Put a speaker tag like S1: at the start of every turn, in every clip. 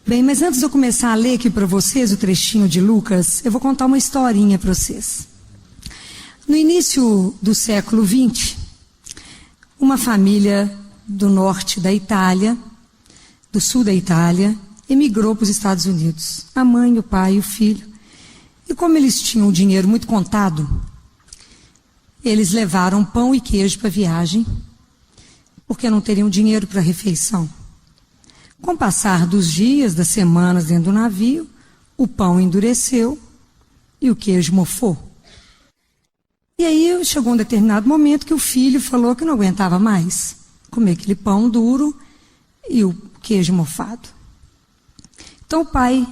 S1: Bem, mas antes de eu começar a ler aqui para vocês o trechinho de Lucas, eu vou contar uma historinha para vocês. No início do século XX, uma família do norte da Itália, do sul da Itália, emigrou para os Estados Unidos. A mãe, o pai e o filho. E como eles tinham dinheiro muito contado, eles levaram pão e queijo para a viagem, porque não teriam dinheiro para a refeição. Com o passar dos dias, das semanas dentro do navio, o pão endureceu e o queijo mofou. E aí chegou um determinado momento que o filho falou que não aguentava mais comer aquele pão duro e o queijo mofado. Então o pai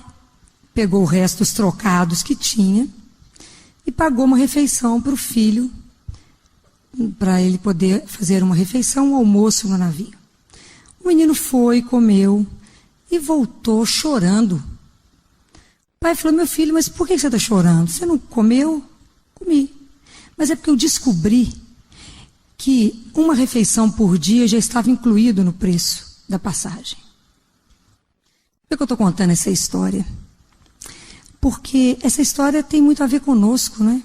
S1: pegou o resto dos trocados que tinha e pagou uma refeição para o filho, para ele poder fazer uma refeição, um almoço no navio. O menino foi, comeu e voltou chorando. O pai falou: meu filho, mas por que você está chorando? Você não comeu? Comi. Mas é porque eu descobri que uma refeição por dia já estava incluído no preço da passagem. Por que eu estou contando essa história? Porque essa história tem muito a ver conosco, né?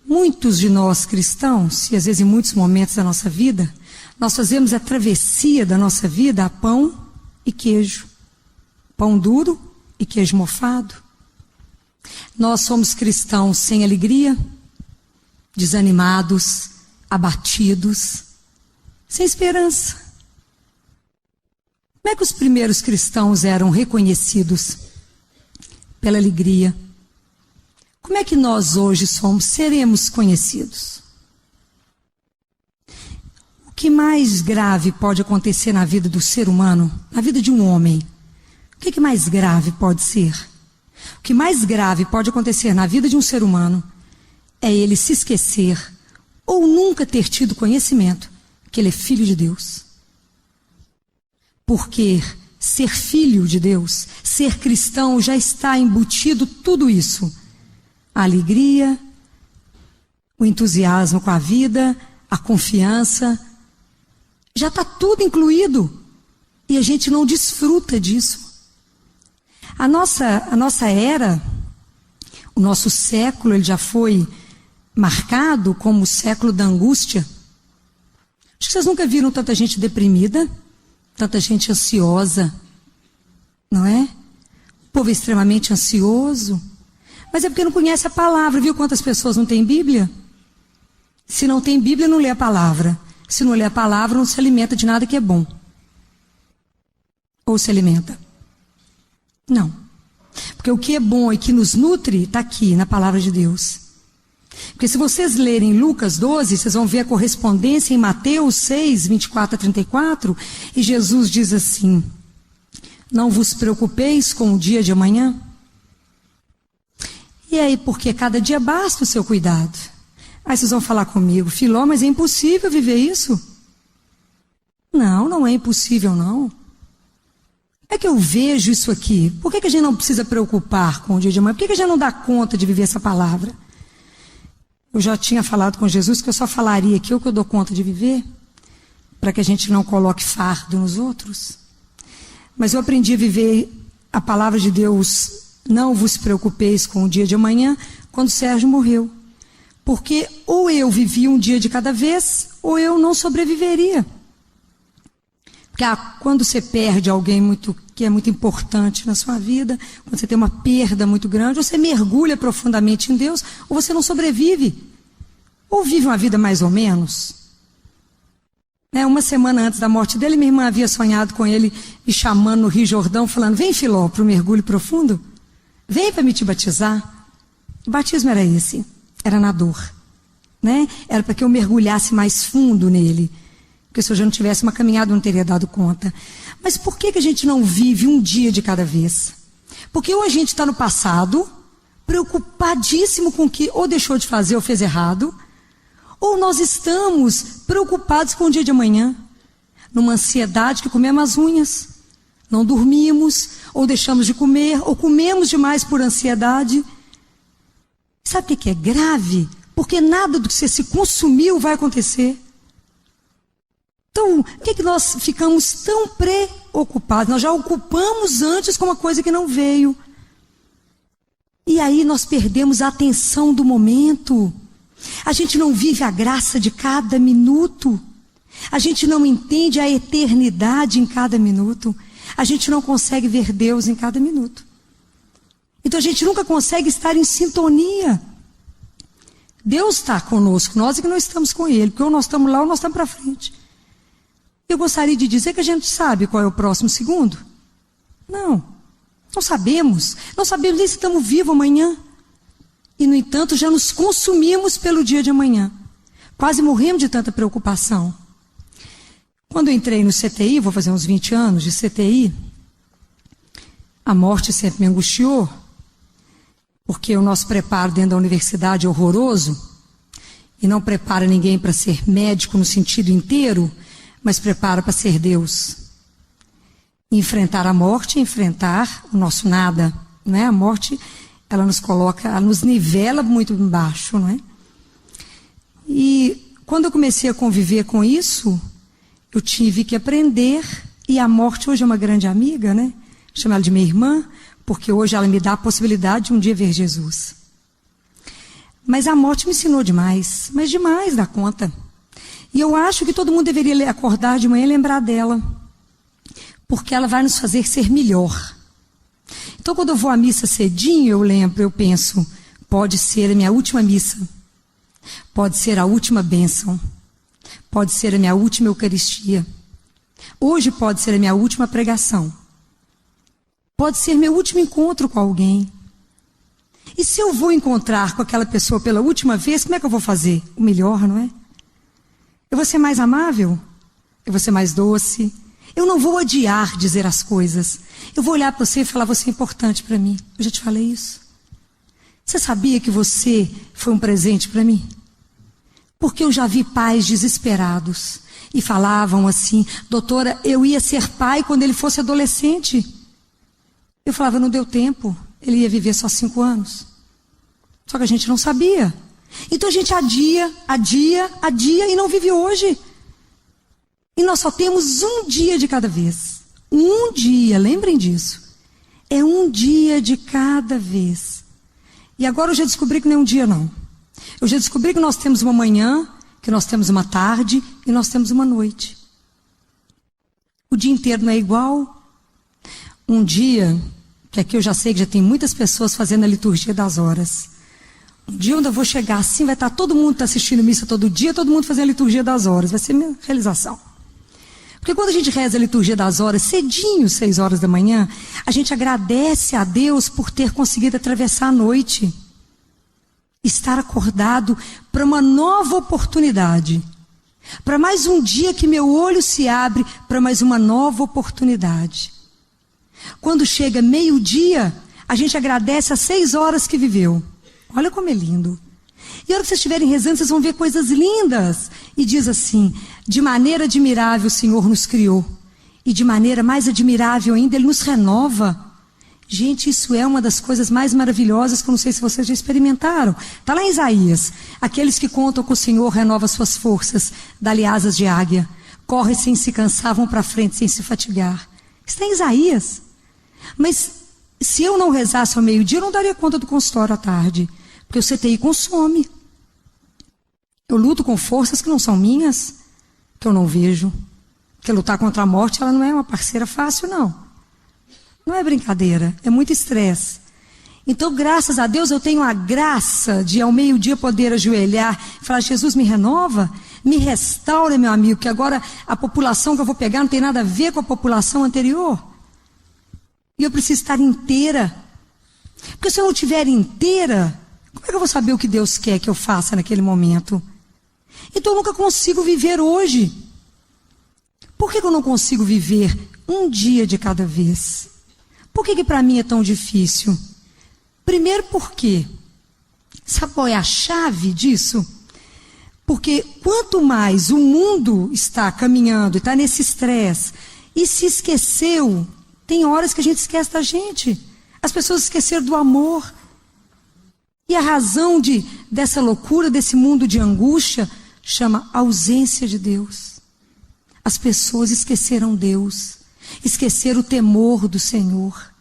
S1: Muitos de nós cristãos, e às vezes em muitos momentos da nossa vida, nós fazemos a travessia da nossa vida a pão e queijo. Pão duro e queijo mofado. Nós somos cristãos sem alegria, desanimados, abatidos, sem esperança. Como é que os primeiros cristãos eram reconhecidos? Pela alegria. Como é que nós hoje seremos conhecidos? O que mais grave pode acontecer na vida do ser humano, na vida de um homem? O que mais grave pode ser? O que mais grave pode acontecer na vida de um ser humano é ele se esquecer ou nunca ter tido conhecimento que ele é filho de Deus. Porque ser filho de Deus, ser cristão, já está embutido tudo isso. A alegria, o entusiasmo com a vida, a confiança, já está tudo incluído. E a gente não desfruta disso. A nossa era, o nosso século, ele já foi marcado como o século da angústia. Acho que vocês nunca viram tanta gente deprimida, tanta gente ansiosa, não é? O povo é extremamente ansioso. Mas é porque não conhece a palavra. Viu quantas pessoas não têm Bíblia? Se não tem Bíblia, não lê a palavra. Se não lê a palavra, não se alimenta de nada que é bom. Ou se alimenta? Não. Porque o que é bom e que nos nutre está aqui, na palavra de Deus. Porque se vocês lerem Lucas 12, vocês vão ver a correspondência em Mateus 6, 24 a 34, e Jesus diz assim: não vos preocupeis com o dia de amanhã. E aí, porque cada dia basta o seu cuidado. Aí vocês vão falar comigo: Filó, mas é impossível viver isso? Não, não é impossível não. É que eu vejo isso aqui. Por que a gente não precisa preocupar com o dia de amanhã? Por que a gente não dá conta de viver essa palavra? Eu já tinha falado com Jesus que eu só falaria aqui o que eu dou conta de viver, para que a gente não coloque fardo nos outros. Mas eu aprendi a viver a palavra de Deus: não vos preocupeis com o dia de amanhã, quando Sérgio morreu. Porque ou eu vivia um dia de cada vez, ou eu não sobreviveria. Porque quando você perde alguém que é muito importante na sua vida, quando você tem uma perda muito grande, ou você mergulha profundamente em Deus, ou você não sobrevive. Ou vive uma vida mais ou menos. Uma semana antes da morte dele, minha irmã havia sonhado com ele me chamando no Rio Jordão, falando: vem, Filó, para o mergulho profundo. Vem para me te batizar. O batismo era esse, era na dor. Era para que eu mergulhasse mais fundo nele. Porque se eu já não tivesse uma caminhada, eu não teria dado conta. Mas por que a gente não vive um dia de cada vez? Porque ou a gente está no passado, preocupadíssimo com o que ou deixou de fazer ou fez errado, ou nós estamos preocupados com o dia de amanhã, numa ansiedade que comemos as unhas, não dormimos, ou deixamos de comer, ou comemos demais por ansiedade. Sabe o que é grave? Porque nada do que você se consumiu vai acontecer. Então, por que nós ficamos tão preocupados? Nós já ocupamos antes com uma coisa que não veio. E aí nós perdemos a atenção do momento. A gente não vive a graça de cada minuto. A gente não entende a eternidade em cada minuto. A gente não consegue ver Deus em cada minuto. Então a gente nunca consegue estar em sintonia. Deus está conosco, nós é que não estamos com Ele, porque ou nós estamos lá ou nós estamos para frente. Eu gostaria de dizer que a gente sabe qual é o próximo segundo. Não sabemos. Não sabemos nem se estamos vivos amanhã. E no entanto já nos consumimos pelo dia de amanhã. Quase morremos de tanta preocupação. Quando eu entrei no CTI, vou fazer uns 20 anos de CTI, a morte sempre me angustiou, porque o nosso preparo dentro da universidade é horroroso, e não prepara ninguém para ser médico no sentido inteiro, mas prepara para ser Deus. Enfrentar a morte, enfrentar o nosso nada, não é? A morte, ela nos coloca, ela nos nivela muito embaixo, não é? E quando eu comecei a conviver com isso, eu tive que aprender, e a morte hoje é uma grande amiga, né? Chamo ela de minha irmã, porque hoje ela me dá a possibilidade de um dia ver Jesus. Mas a morte me ensinou demais, mas demais da conta. E eu acho que todo mundo deveria acordar de manhã e lembrar dela, porque ela vai nos fazer ser melhor. Então quando eu vou à missa cedinho, eu lembro, eu penso, pode ser a minha última missa, pode ser a última bênção, pode ser a minha última Eucaristia, hoje pode ser a minha última pregação, pode ser meu último encontro com alguém. E se eu vou encontrar com aquela pessoa pela última vez, como é que eu vou fazer? O melhor, não é? Eu vou ser mais amável, eu vou ser mais doce, eu não vou adiar dizer as coisas. Eu vou olhar para você e falar, você é importante para mim. Eu já te falei isso. Você sabia que você foi um presente para mim? Porque eu já vi pais desesperados e falavam assim, doutora, eu ia ser pai quando ele fosse adolescente. Eu falava, não deu tempo, ele ia viver só 5 anos. Só que a gente não sabia. Então a gente adia e não vive hoje. E nós só temos um dia de cada vez. Um dia, lembrem disso. É um dia de cada vez. E agora eu já descobri que não é um dia não. Eu já descobri que nós temos uma manhã, que nós temos uma tarde e nós temos uma noite. O dia inteiro não é igual. Um dia, que aqui eu já sei que já tem muitas pessoas fazendo a liturgia das horas. Um dia onde eu vou chegar assim, vai estar todo mundo assistindo missa todo dia, todo mundo fazendo a liturgia das horas. Vai ser minha realização. Porque quando a gente reza a liturgia das horas, cedinho, 6 horas da manhã, a gente agradece a Deus por ter conseguido atravessar a noite. Estar acordado para uma nova oportunidade. Para mais um dia que meu olho se abre para mais uma nova oportunidade. Quando chega meio-dia, a gente agradece as 6 horas que viveu. Olha como é lindo. E a hora que vocês estiverem rezando, vocês vão ver coisas lindas. E diz assim, de maneira admirável o Senhor nos criou. E de maneira mais admirável ainda, Ele nos renova. Gente, isso é uma das coisas mais maravilhosas que eu não sei se vocês já experimentaram. Está lá em Isaías. Aqueles que contam com o Senhor renovam suas forças, dá-lhe asas de águia. Corre sem se cansar, vão para frente sem se fatigar. Está em Isaías. Mas se eu não rezasse ao meio-dia, eu não daria conta do consultório à tarde. Porque o CTI consome. Eu luto com forças que não são minhas, que eu não vejo. Porque lutar contra a morte, ela não é uma parceira fácil, não. Não é brincadeira, é muito estresse. Então, graças a Deus, eu tenho a graça de ao meio-dia poder ajoelhar e falar, Jesus, me renova, me restaura, meu amigo, que agora a população que eu vou pegar não tem nada a ver com a população anterior. E eu preciso estar inteira. Porque se eu não estiver inteira, como é que eu vou saber o que Deus quer que eu faça naquele momento? Então eu nunca consigo viver hoje. Por que eu não consigo viver um dia de cada vez? Por que para mim é tão difícil? Primeiro porque, sabe qual é a chave disso? Porque quanto mais o mundo está caminhando, está nesse estresse, e se esqueceu, tem horas que a gente esquece da gente. As pessoas esqueceram do amor. E a razão dessa loucura, desse mundo de angústia, chama ausência de Deus. As pessoas esqueceram Deus, esqueceram o temor do Senhor.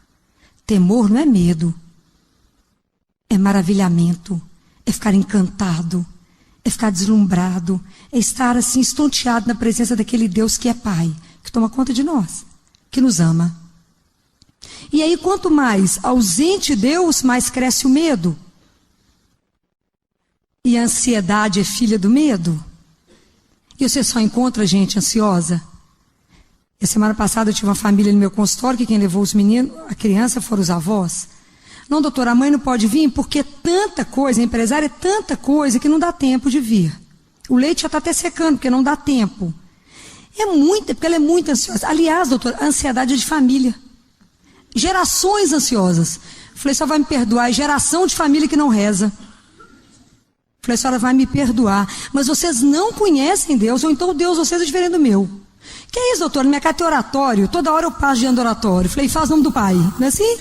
S1: Temor não é medo, é maravilhamento, é ficar encantado, é ficar deslumbrado, é estar assim estonteado na presença daquele Deus que é Pai, que toma conta de nós, que nos ama. E aí, quanto mais ausente Deus, mais cresce o medo. E a ansiedade é filha do medo. E você só encontra gente ansiosa. A semana passada eu tive uma família no meu consultório, que quem levou os meninos, a criança, foram os avós. Não, doutora, a mãe não pode vir porque é tanta coisa, a empresária é tanta coisa que não dá tempo de vir. O leite já está até secando, porque não dá tempo. Porque ela é muito ansiosa. Aliás, doutora, a ansiedade é de família. Gerações ansiosas. Falei, a senhora vai me perdoar, é geração de família que não reza. Falei, a senhora vai me perdoar, mas vocês não conhecem Deus, ou então Deus vocês é diferente do meu. Que é isso, doutor? Na minha casa tem oratório, toda hora eu passo diante do oratório. Falei, faz o nome do Pai, não é assim?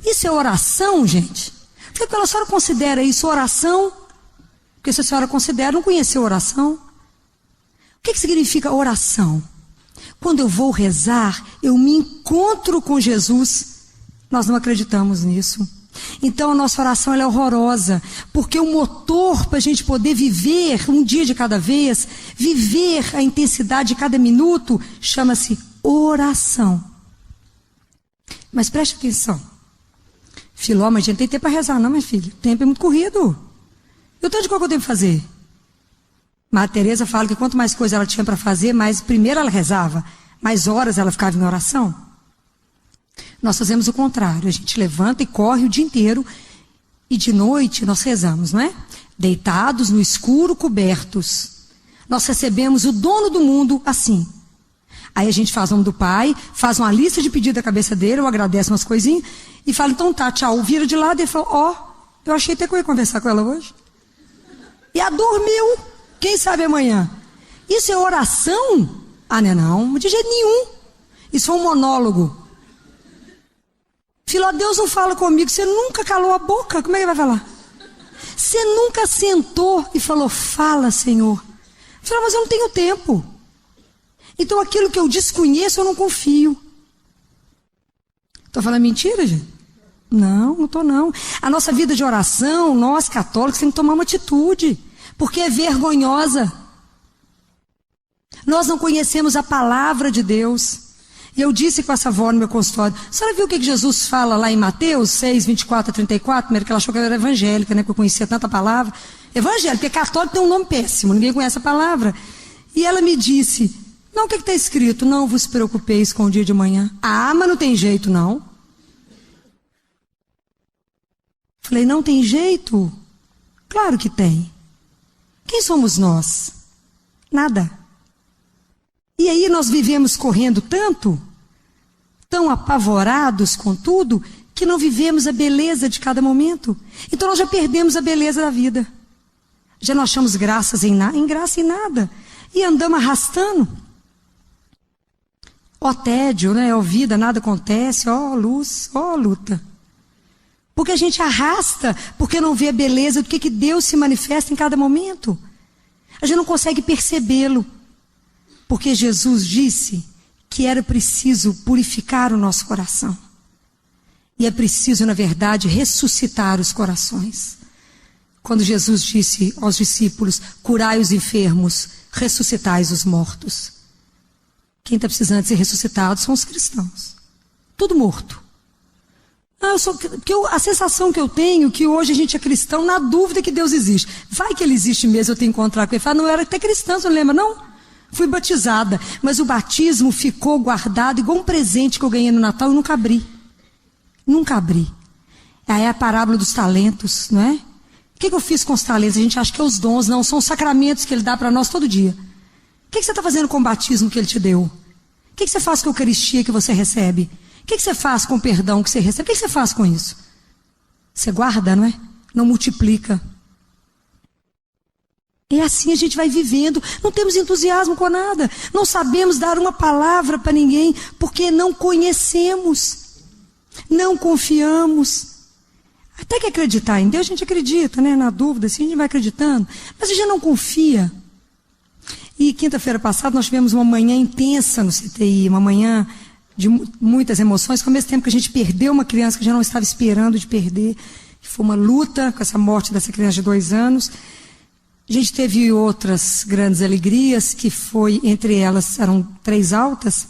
S1: Isso é oração, gente? Falei, a senhora considera isso oração? Porque se a senhora considera, não conheceu oração. O que significa oração? Quando eu vou rezar, eu me encontro com Jesus. Nós não acreditamos nisso. Então a nossa oração ela é horrorosa, porque o motor para a gente poder viver um dia de cada vez, viver a intensidade de cada minuto, chama-se oração. Mas preste atenção. Filó, mas a gente não tem tempo para rezar não, minha filha. O tempo é muito corrido. E o tanto de coisa que eu tenho que fazer? Mas a Teresa fala que quanto mais coisa ela tinha para fazer, mais primeiro ela rezava, mais horas ela ficava em oração. Nós fazemos o contrário, a gente levanta e corre o dia inteiro e de noite nós rezamos, não é? Deitados no escuro, cobertos. Nós recebemos o dono do mundo assim. Aí a gente faz o nome do Pai, faz uma lista de pedidos da cabeça dele, eu agradeço umas coisinhas e fala, então tá, tchau. Vira de lado e ele fala, eu achei até que eu ia conversar com ela hoje. E a dormiu, quem sabe amanhã. Isso é oração? Ah, não, de jeito nenhum. Isso foi um monólogo. Filó, Deus não fala comigo, você nunca calou a boca, como é que vai falar? Você nunca sentou e falou, fala, Senhor. Filó, mas eu não tenho tempo. Então aquilo que eu desconheço, eu não confio. Estou falando mentira, gente? Não estou não. A nossa vida de oração, nós católicos, temos que tomar uma atitude, porque é vergonhosa. Nós não conhecemos a palavra de Deus. E eu disse com essa avó no meu consultório, a senhora viu o que Jesus fala lá em Mateus 6, 24 a 34? Primeiro que ela achou que eu era evangélica, né? Que eu conhecia tanta palavra. Evangélica, porque católico tem um nome péssimo, ninguém conhece a palavra. E ela me disse, não, o que está escrito? Não vos preocupeis com o dia de manhã. Ah, mas não tem jeito, não. Falei, não tem jeito? Claro que tem. Quem somos nós? Nada. E aí nós vivemos correndo tanto, tão apavorados com tudo, que não vivemos a beleza de cada momento. Então nós já perdemos a beleza da vida. Já não achamos graças em graça em nada. E andamos arrastando. Ó tédio, né? Ó vida, nada acontece. Ó luz, ó luta. Porque a gente arrasta, porque não vê a beleza do que Deus se manifesta em cada momento. A gente não consegue percebê-lo. Porque Jesus disse que era preciso purificar o nosso coração. E é preciso, na verdade, ressuscitar os corações. Quando Jesus disse aos discípulos, curai os enfermos, ressuscitai os mortos. Quem está precisando de ser ressuscitado são os cristãos. Tudo morto. A sensação que eu tenho que hoje a gente é cristão na dúvida que Deus existe. Vai que ele existe mesmo, eu tenho que encontrar com ele. Fala, não, eu era até cristã, você não lembra, não? Fui batizada, mas o batismo ficou guardado igual um presente que eu ganhei no Natal e nunca abri. Nunca abri. Aí é a parábola dos talentos, não é? O que eu fiz com os talentos? A gente acha que é os dons, não, são os sacramentos que ele dá para nós todo dia. O que você está fazendo com o batismo que ele te deu? O que você faz com a Eucaristia que você recebe? O que você faz com o perdão que você recebe? O que você faz com isso? Você guarda, não é? Não multiplica. E assim a gente vai vivendo, não temos entusiasmo com nada, não sabemos dar uma palavra para ninguém, porque não conhecemos, não confiamos. Até que acreditar em Deus, a gente acredita, né? Na dúvida, assim, a gente vai acreditando, mas a gente não confia. E quinta-feira passada nós tivemos uma manhã intensa no CTI, uma manhã de muitas emoções, que ao mesmo tempo que a gente perdeu uma criança que já não estava esperando de perder, foi uma luta com essa morte dessa criança de 2 anos. A gente teve outras grandes alegrias, que foi, entre elas, eram 3 altas.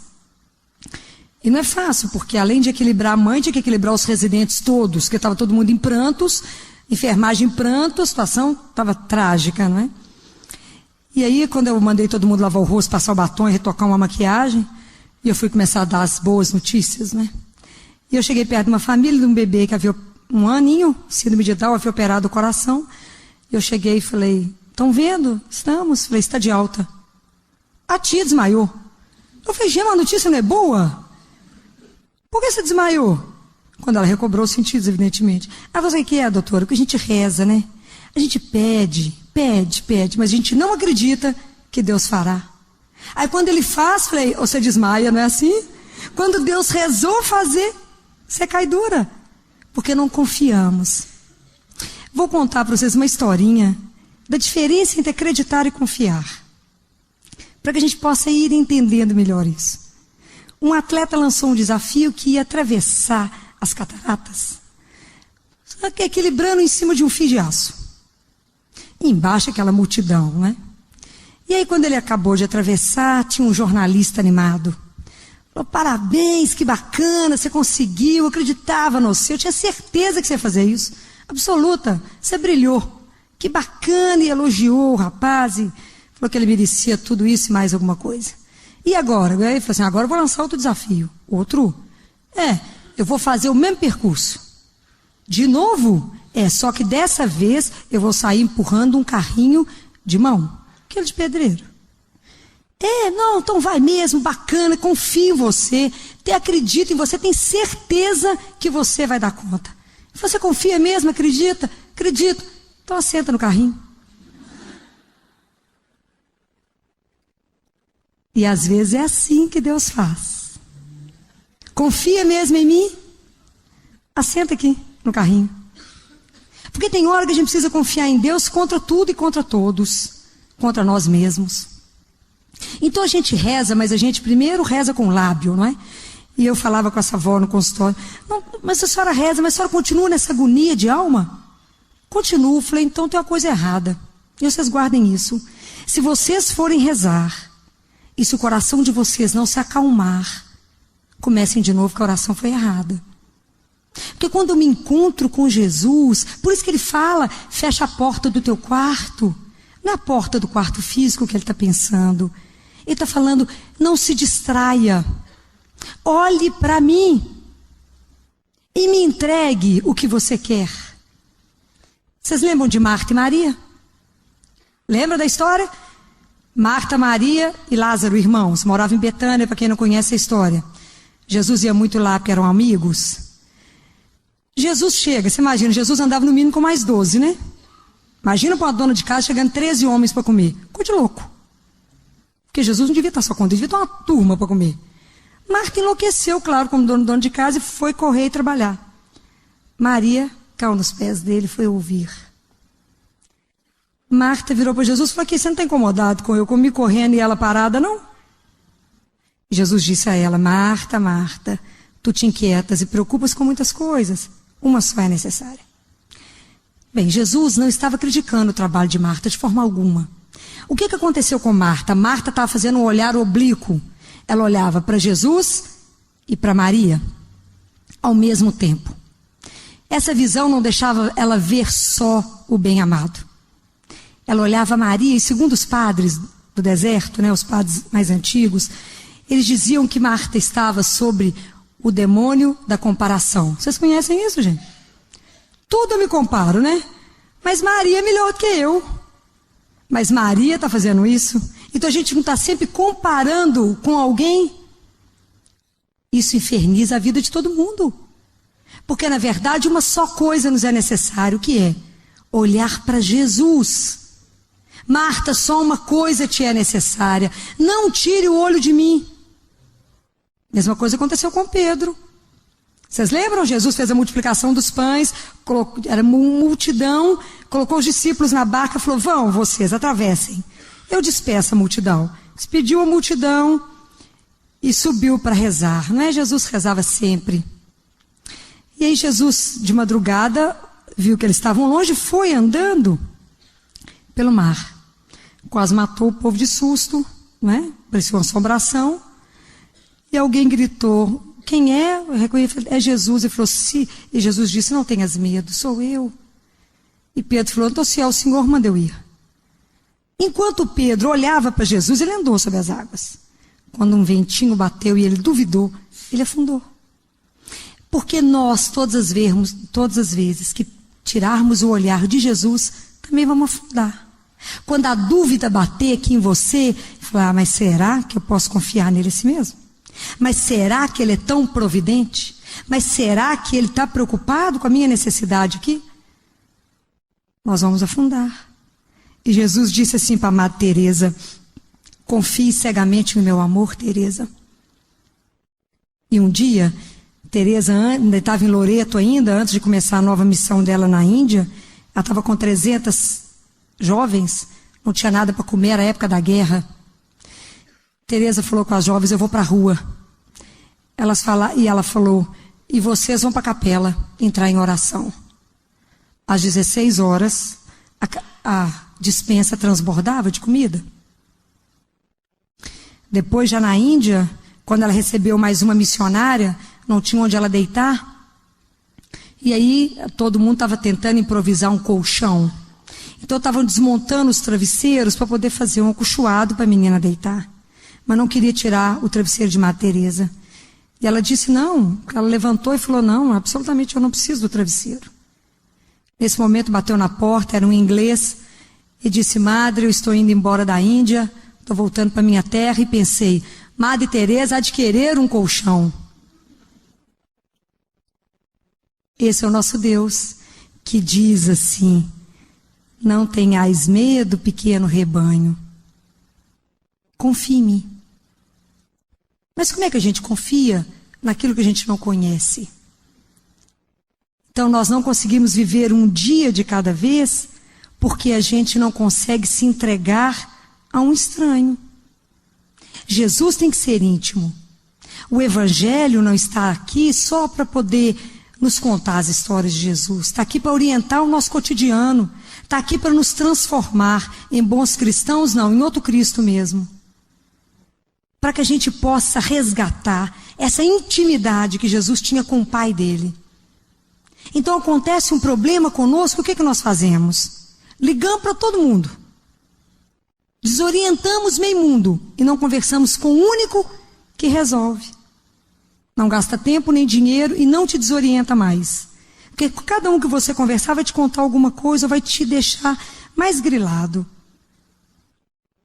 S1: E não é fácil, porque além de equilibrar a mãe, tinha que equilibrar os residentes todos, porque estava todo mundo em prantos, enfermagem em pranto, a situação estava trágica, não é? E aí, quando eu mandei todo mundo lavar o rosto, passar o batom e retocar uma maquiagem, e eu fui começar a dar as boas notícias, né? E eu cheguei perto de uma família, de um bebê que havia 1 aninho, síndrome de Down, havia operado o coração. E eu cheguei e falei, estão vendo? Estamos. Falei, está de alta. A tia desmaiou. Eu falei, Gema, a notícia não é boa? Por que você desmaiou? Quando ela recobrou os sentidos, evidentemente. Ela falou, o que é, doutora? Porque a gente reza, né? A gente pede, mas a gente não acredita que Deus fará. Aí quando Ele faz, falei, você desmaia, não é assim? Quando Deus rezou fazer, você cai dura. Porque não confiamos. Vou contar para vocês uma historinha da diferença entre acreditar e confiar. Para que a gente possa ir entendendo melhor isso. Um atleta lançou um desafio que ia atravessar as cataratas, só que equilibrando em cima de um fio de aço. E embaixo aquela multidão, né? E aí quando ele acabou de atravessar, tinha um jornalista animado. Falou, parabéns, que bacana, você conseguiu, eu acreditava no você, eu tinha certeza que você ia fazer isso. Absoluta, você brilhou. Que bacana, e elogiou o rapaz, e falou que ele merecia tudo isso e mais alguma coisa. E agora? Aí ele falou assim, agora eu vou lançar outro desafio. Outro? Eu vou fazer o mesmo percurso. De novo? Só que dessa vez eu vou sair empurrando um carrinho de mão. Aquele de pedreiro. Não, então vai mesmo, bacana, confio em você, acredito em você, tenho certeza que você vai dar conta. Você confia mesmo, acredita? Acredito. Então assenta no carrinho. E às vezes é assim que Deus faz. Confia mesmo em mim? Assenta aqui no carrinho. Porque tem hora que a gente precisa confiar em Deus contra tudo e contra todos. Contra nós mesmos. Então a gente reza, mas a gente primeiro reza com o lábio, não é? E eu falava com essa avó no consultório. Não, mas a senhora reza, mas a senhora continua nessa agonia de alma? Continuo. Falei, então tem uma coisa errada. E vocês guardem isso. Se vocês forem rezar, e se o coração de vocês não se acalmar, comecem de novo que a oração foi errada. Porque quando eu me encontro com Jesus, por isso que ele fala, fecha a porta do teu quarto. Não é a porta do quarto físico que ele está pensando. Ele está falando, não se distraia. Olhe para mim. E me entregue o que você quer. Vocês lembram de Marta e Maria? Lembra da história? Marta, Maria e Lázaro, irmãos, moravam em Betânia, para quem não conhece a história. Jesus ia muito lá porque eram amigos. Jesus chega, você imagina, Jesus andava no mínimo com mais 12, né? Imagina para uma dona de casa chegando 13 homens para comer. Ficou de louco. Porque Jesus não devia estar só com, devia estar uma turma para comer. Marta enlouqueceu, claro, como dona de casa, e foi correr e trabalhar. Maria caiu nos pés dele e foi ouvir. Marta virou para Jesus e falou, aqui, você não está incomodado com eu comi correndo e ela parada, não? E Jesus disse a ela, Marta, Marta, tu te inquietas e preocupas com muitas coisas. Uma só é necessária. Bem, Jesus não estava criticando o trabalho de Marta de forma alguma. O que aconteceu com Marta? Marta estava fazendo um olhar oblíquo. Ela olhava para Jesus e para Maria ao mesmo tempo. Essa visão não deixava ela ver só o bem-amado. Ela olhava Maria e, segundo os padres do deserto, né, os padres mais antigos, eles diziam que Marta estava sobre o demônio da comparação. Vocês conhecem isso, gente? Tudo eu me comparo, né? Mas Maria é melhor que eu. Mas Maria está fazendo isso. Então a gente não está sempre comparando com alguém. Isso inferniza a vida de todo mundo. Porque na verdade uma só coisa nos é necessário, que é olhar para Jesus. Marta, só uma coisa te é necessária. Não tire o olho de mim. Mesma coisa aconteceu com Pedro. Vocês lembram? Jesus fez a multiplicação dos pães, era uma multidão, colocou os discípulos na barca e falou, vão vocês, atravessem. eu despeço a multidão. Despediu a multidão e subiu para rezar. Não é? Jesus rezava sempre. E aí Jesus, de madrugada, viu que eles estavam longe, foi andando pelo mar. Quase matou o povo de susto, né? Parecia uma assombração. E alguém gritou, quem é? Eu reconheci, é Jesus. Ele falou, sim. E Jesus disse, não tenhas medo, sou eu. E Pedro falou, então se é o Senhor, manda eu ir. Enquanto Pedro olhava para Jesus, ele andou sobre as águas. Quando um ventinho bateu e ele duvidou, ele afundou. Porque nós, todas as vezes que tirarmos o olhar de Jesus, também vamos afundar. Quando a dúvida bater aqui em você, falar, mas será que eu posso confiar nele assim mesmo? Mas será que ele é tão providente? Mas será que ele está preocupado com a minha necessidade aqui? Nós vamos afundar. E Jesus disse assim para a amada Teresa, confie cegamente no meu amor, Teresa. E um dia, Teresa ainda estava em Loreto ainda, antes de começar a nova missão dela na Índia, ela estava com 300 jovens, não tinha nada para comer, era a época da guerra. Teresa falou com as jovens, eu vou para a rua. Ela falou, e vocês vão para a capela, entrar em oração. Às 16 horas, a despensa transbordava de comida. Depois, já na Índia, quando ela recebeu mais uma missionária, não tinha onde ela deitar. E aí, todo mundo estava tentando improvisar um colchão. Então, estavam desmontando os travesseiros para poder fazer um acolchoado para a menina deitar. Mas não queria tirar o travesseiro de Madre Teresa. E ela disse não. Ela levantou e falou, não, absolutamente eu não preciso do travesseiro. Nesse momento, bateu na porta, era um inglês, e disse, Madre, eu estou indo embora da Índia, estou voltando para minha terra, e pensei, Madre Teresa há de querer um colchão. Esse é o nosso Deus, que diz assim, não tenhais medo, pequeno rebanho. Confie em mim. Mas como é que a gente confia naquilo que a gente não conhece? Então nós não conseguimos viver um dia de cada vez, porque a gente não consegue se entregar a um estranho. Jesus tem que ser íntimo. O Evangelho não está aqui só para poder nos contar as histórias de Jesus. Está aqui para orientar o nosso cotidiano. Está aqui para nos transformar em bons cristãos, não, em outro Cristo mesmo. Para que a gente possa resgatar essa intimidade que Jesus tinha com o Pai dele. Então acontece um problema conosco, o que nós fazemos? Ligamos para todo mundo. Desorientamos meio mundo e não conversamos com o único que resolve. Não gasta tempo nem dinheiro e não te desorienta mais. Porque cada um que você conversar vai te contar alguma coisa ou vai te deixar mais grilado.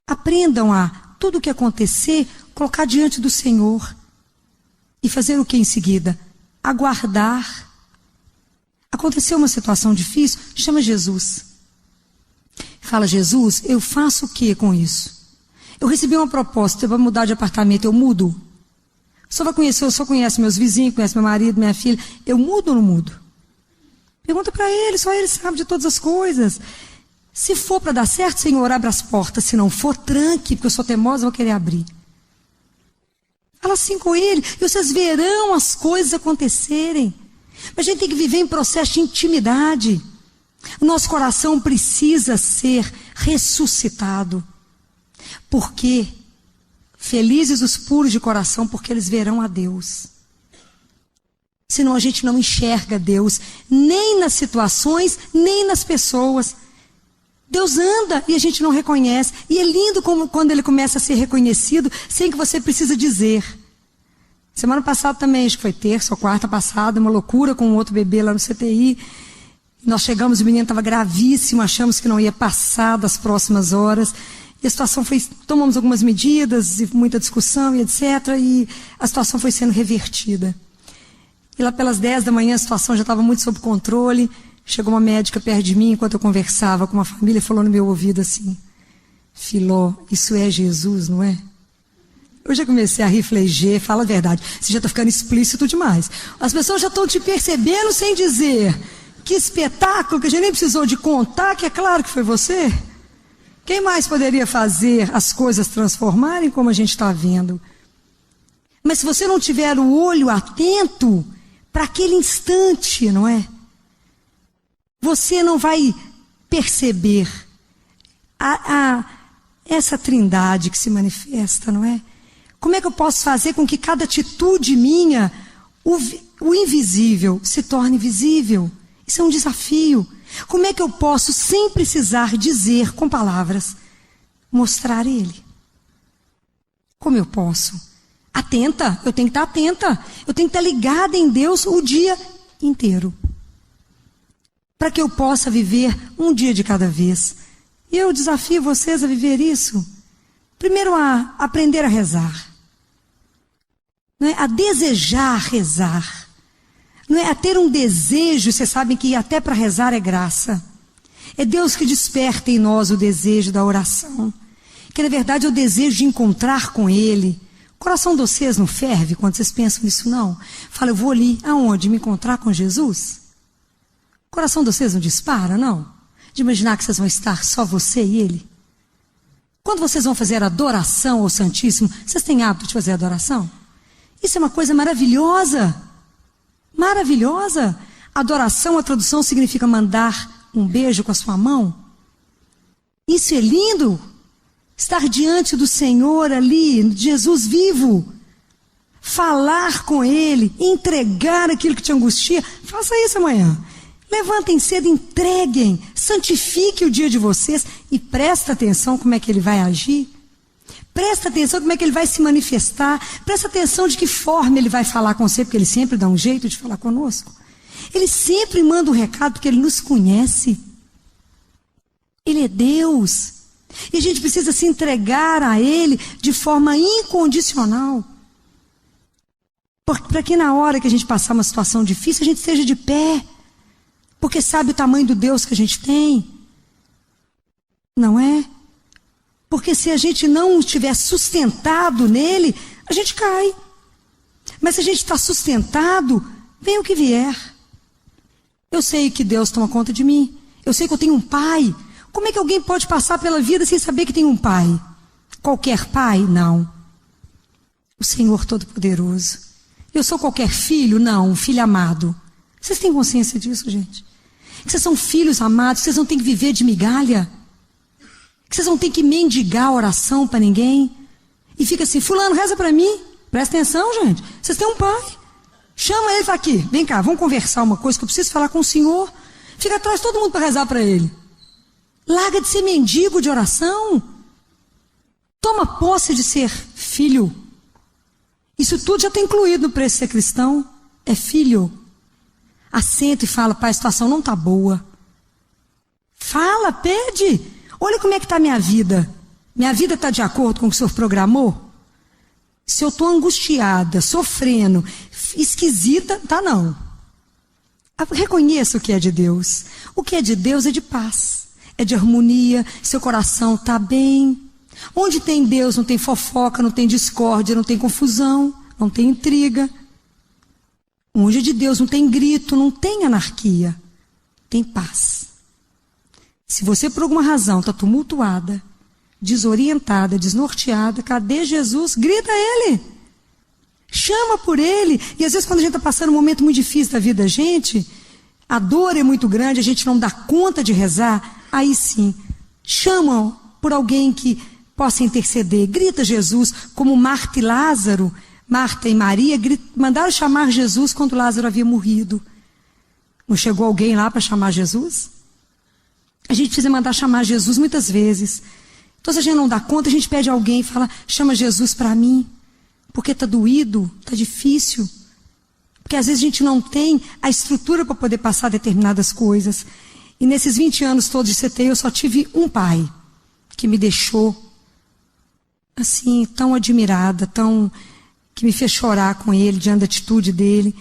S1: Aprendam a tudo o que acontecer, colocar diante do Senhor. E fazer o que em seguida? Aguardar. Aconteceu uma situação difícil, chama Jesus. Fala, Jesus, eu faço o que com isso? Eu recebi uma proposta para mudar de apartamento, eu mudo? O senhor vai conhecer, o senhor conhece meus vizinhos, conhece meu marido, minha filha. Eu mudo ou não mudo? Pergunta para ele, só ele sabe de todas as coisas. Se for para dar certo, Senhor, abre as portas. Se não for, tranque, porque eu sou teimosa, vou querer abrir. Fala assim com ele, e vocês verão as coisas acontecerem. Mas a gente tem que viver em processo de intimidade. O nosso coração precisa ser ressuscitado. Porque felizes os puros de coração, porque eles verão a Deus. Senão a gente não enxerga Deus, nem nas situações, nem nas pessoas. Deus anda e a gente não reconhece. E é lindo quando ele começa a ser reconhecido, sem que você precisa dizer. Semana passada também, acho que foi terça ou quarta passada, uma loucura com um outro bebê lá no CTI. Nós chegamos, o menino estava gravíssimo, achamos que não ia passar das próximas horas. E a situação foi, tomamos algumas medidas, e muita discussão e etc. E a situação foi sendo revertida. E lá pelas 10 da manhã a situação já estava muito sob controle. Chegou uma médica perto de mim, enquanto eu conversava com uma família, e falou no meu ouvido assim, Filó, isso é Jesus, não é? Eu já comecei a rir, falei, Gê, fala a verdade, você já está ficando explícito demais. As pessoas já estão te percebendo sem dizer. Que espetáculo, que a gente nem precisou de contar, que é claro que foi você. Quem mais poderia fazer as coisas transformarem como a gente está vendo? Mas se você não tiver o olho atento para aquele instante, não é? Você não vai perceber essa trindade que se manifesta, não é? Como é que eu posso fazer com que cada atitude minha, o invisível, se torne visível? Isso é um desafio. Como é que eu posso, sem precisar dizer com palavras, mostrar Ele? Como eu posso? Atenta, eu tenho que estar atenta. Eu tenho que estar ligada em Deus o dia inteiro. Para que eu possa viver um dia de cada vez. E eu desafio vocês a viver isso. Primeiro, a aprender a rezar. Não é? A desejar rezar. Não é? A ter um desejo, vocês sabem que até para rezar é graça. É Deus que desperta em nós o desejo da oração. Que na verdade é o desejo de encontrar com Ele. O coração de vocês não ferve quando vocês pensam nisso, não? Fala, eu vou ali, aonde? Me encontrar com Jesus? O coração de vocês não dispara, não? De imaginar que vocês vão estar só você e Ele? Quando vocês vão fazer adoração ao Santíssimo, vocês têm hábito de fazer adoração? Isso é uma coisa maravilhosa. Maravilhosa. Adoração, a tradução significa mandar um beijo com a sua mão. Isso é lindo. Estar diante do Senhor ali, Jesus vivo. Falar com Ele, entregar aquilo que te angustia. Faça isso amanhã. Levantem cedo, entreguem, santifique o dia de vocês e presta atenção como é que Ele vai agir. Presta atenção como é que Ele vai se manifestar. Presta atenção de que forma Ele vai falar com você, porque Ele sempre dá um jeito de falar conosco. Ele sempre manda um recado porque Ele nos conhece. Ele é Deus. E a gente precisa se entregar a Ele de forma incondicional. Para que na hora que a gente passar uma situação difícil, a gente esteja de pé. Porque sabe o tamanho do Deus que a gente tem. Não é? Porque se a gente não estiver sustentado nele, a gente cai. Mas se a gente está sustentado, vem o que vier. Eu sei que Deus toma conta de mim. Eu sei que eu tenho um pai. Como é que alguém pode passar pela vida sem saber que tem um pai? Qualquer pai? Não. O Senhor Todo-Poderoso. Eu sou qualquer filho? Não, um filho amado. Vocês têm consciência disso, gente? Que vocês são filhos amados, que vocês não têm que viver de migalha. Que vocês não têm que mendigar oração para ninguém. E fica assim, fulano, reza para mim. Presta atenção, gente. Vocês têm um pai. Chama ele, tá aqui. Vem cá, vamos conversar uma coisa que eu preciso falar com o Senhor. Fica atrás todo mundo para rezar para ele. Larga de ser mendigo de oração. Toma posse de ser filho. Isso tudo já está incluído no preço de ser cristão. É filho. Assenta e fala, pai, a situação não está boa. Fala, pede. Olha como é que está a minha vida. Minha vida está de acordo com o que o Senhor programou? Se eu estou angustiada, sofrendo, esquisita, tá não. Reconheça o que é de Deus. O que é de Deus é de paz. É de harmonia, seu coração está bem. Onde tem Deus não tem fofoca, não tem discórdia, não tem confusão, não tem intriga. Onde é de Deus não tem grito, não tem anarquia, tem paz. Se você por alguma razão está tumultuada, desorientada, desnorteada, cadê Jesus? Grita a Ele. Chama por Ele. E às vezes quando a gente está passando um momento muito difícil da vida da gente, a dor é muito grande, a gente não dá conta de rezar, aí sim, chama por alguém que possa interceder. Grita Jesus, como Marta e Lázaro. Marta e Maria mandaram chamar Jesus quando Lázaro havia morrido. Não chegou alguém lá para chamar Jesus? A gente precisa mandar chamar Jesus muitas vezes. Então se a gente não dá conta, a gente pede a alguém e fala, chama Jesus para mim. Porque está doído, está difícil. Porque às vezes a gente não tem a estrutura para poder passar determinadas coisas. E nesses 20 anos todos de CTI, eu só tive um pai que me deixou assim, tão admirada, que me fez chorar com ele, diante da atitude dele.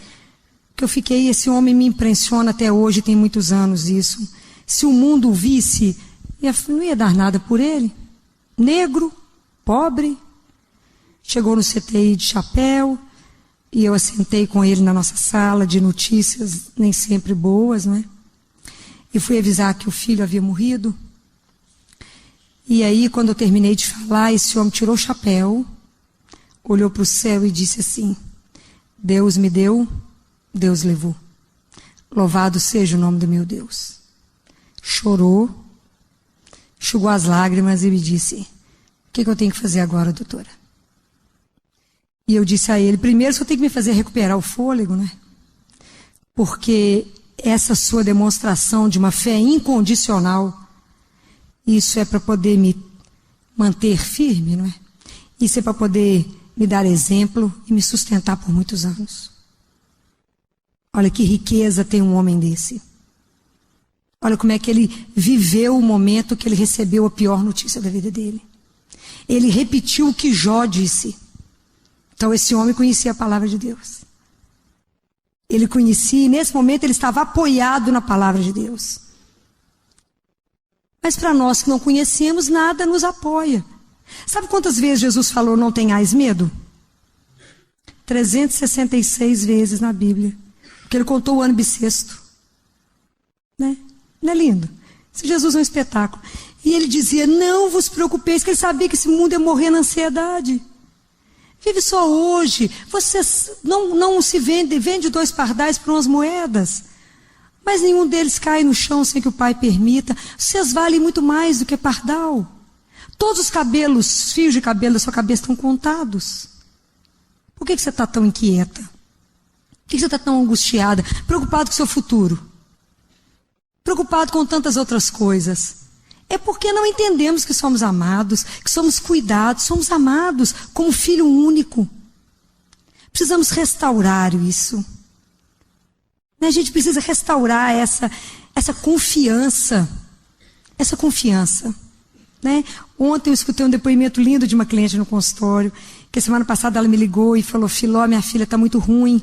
S1: Que eu fiquei, esse homem me impressiona até hoje, tem muitos anos isso. Se o mundo o visse, não ia dar nada por ele. Negro, pobre. Chegou no CTI de chapéu, e eu assentei com ele na nossa sala de notícias, nem sempre boas, né? E fui avisar que o filho havia morrido. E aí, quando eu terminei de falar, esse homem tirou o chapéu, olhou para o céu e disse assim: Deus me deu, Deus levou. Louvado seja o nome do meu Deus. Chorou, enxugou as lágrimas e me disse: o que eu tenho que fazer agora, doutora? E eu disse a ele: primeiro, você tem que me fazer recuperar o fôlego, né? Porque essa sua demonstração de uma fé incondicional, isso é para poder me manter firme, não é? Isso é para poder me dar exemplo e me sustentar por muitos anos. Olha que riqueza tem um homem desse. Olha como é que ele viveu o momento que ele recebeu a pior notícia da vida dele. Ele repetiu o que Jó disse. Então esse homem conhecia a palavra de Deus. Ele conhecia e nesse momento ele estava apoiado na palavra de Deus. Mas para nós que não conhecemos, nada nos apoia. Sabe quantas vezes Jesus falou: não tenhais medo? 366 vezes na Bíblia. Porque ele contou o ano bissexto. Né? Não é lindo? Esse Jesus é um espetáculo. E ele dizia: não vos preocupeis, que ele sabia que esse mundo ia morrer na ansiedade. Vive só hoje. Vocês não se vende 2 pardais por umas moedas. Mas nenhum deles cai no chão sem que o Pai permita. Vocês valem muito mais do que pardal. Todos os cabelos, fios de cabelo da sua cabeça estão contados. Por que você está tão inquieta? Por que você está tão angustiada? Preocupado com o seu futuro? Preocupado com tantas outras coisas? É porque não entendemos que somos amados, que somos cuidados, somos amados como filho único. Precisamos restaurar isso. A gente precisa restaurar essa confiança. Essa confiança. Né? Ontem eu escutei um depoimento lindo de uma cliente no consultório, que a semana passada ela me ligou e falou: Filó, minha filha está muito ruim,